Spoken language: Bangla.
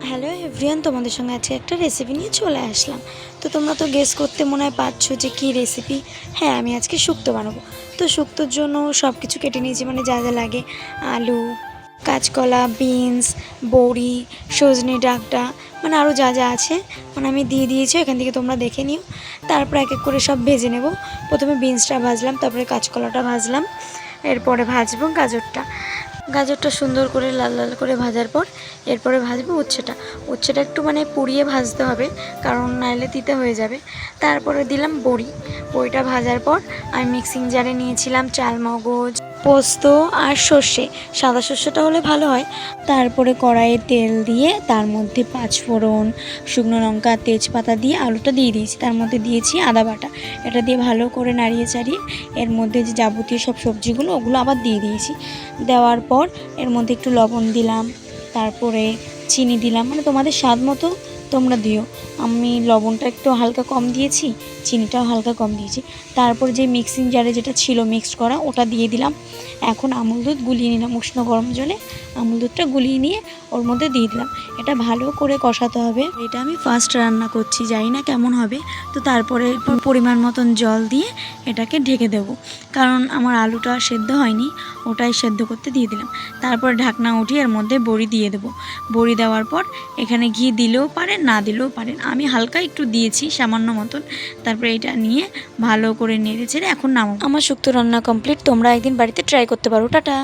হ্যালো এভরিওয়ান, তোমাদের সঙ্গে আজকে একটা রেসিপি নিয়ে চলে আসলাম। তো তোমরা তো গেস করতে মনে হয় পারছো যে কী রেসিপি। হ্যাঁ, আমি আজকে শুক্তো বানাবো। তো শুক্তোর জন্য সব কিছু কেটে নিয়েছি, মানে যা যা লাগে, আলু, কাঁচকলা, বিনস, বড়ি, সজনে ডাঁটা, মানে আরও যা যা আছে মানে আমি দিয়ে দিয়েছি। এখান থেকে তোমরা দেখে নিও। তারপর এক এক করে সব ভেজে নেব। প্রথমে বিনসটা ভাজলাম, তারপরে কাঁচকলাটা ভাজলাম, এরপরে ভাজবো গাজরটা সুন্দর করে লাল লাল করে ভাজার পর এরপরে ভাজবো উচ্ছেটা একটু মানে পুড়িয়ে ভাজতে হবে, কারণ নাইলে তিতে হয়ে যাবে। তারপরে দিলাম বড়িটা ভাজার পর আমি মিক্সিং জারে নিয়েছিলাম চালমগজ, পোস্ত আর সর্ষে। সাদা সর্ষেটা হলে ভালো হয়। তারপরে কড়াইয়ে তেল দিয়ে তার মধ্যে পাঁচফোড়ন, শুকনো লঙ্কা, তেজপাতা দিয়ে আলুটা দিয়ে দিয়েছি। তার মধ্যে দিয়েছি আদা বাটা। এটা দিয়ে ভালো করে নাড়িয়ে চাড়িয়ে এর মধ্যে যে যাবতীয় সব সবজিগুলো ওগুলো আবার দিয়ে দিয়েছি। দেওয়ার পর এর মধ্যে একটু লবণ দিলাম, তারপরে চিনি দিলাম, মানে তোমাদের স্বাদ মতো তোমরা দিও। আমি লবণটা একটু হালকা কম দিয়েছি, চিনিটাও হালকা কম দিয়েছি। তারপর যে মিক্সিং জারে যেটা ছিল মিক্সড করা ওটা দিয়ে দিলাম। এখন আমুল দুধ গুলিয়ে নিলাম, উষ্ণ গরম জলে আমুল দুধটা গুলিয়ে নিয়ে ওর মধ্যে দিয়ে দিলাম। এটা ভালো করে কষাতে হবে। এটা আমি ফার্স্ট রান্না করছি, জানি না কেমন হবে। তো তারপরে পরিমাণ মতন জল দিয়ে এটাকে ঢেকে দেবো, কারণ আমার আলুটা সেদ্ধ হয়নি, ওটাই সেদ্ধ করতে দিয়ে দিলাম। তারপর ঢাকনা উঠিয়ে এর মধ্যে বড়ি দিয়ে দেবো। বড়ি দেওয়ার পর এখানে ঘি দিলেও পারেন, না দিলেও পারেন, আমি হালকা একটু দিয়েছি সামান্য মতন। তারপরে এটা নিয়ে ভালো করে নেড়ে ছেড়ে এখন নামাবো। আমার শুক্তো রান্না কমপ্লিট। তোমরা একদিন বাড়িতে ট্রাই করতে পারো। টাটা।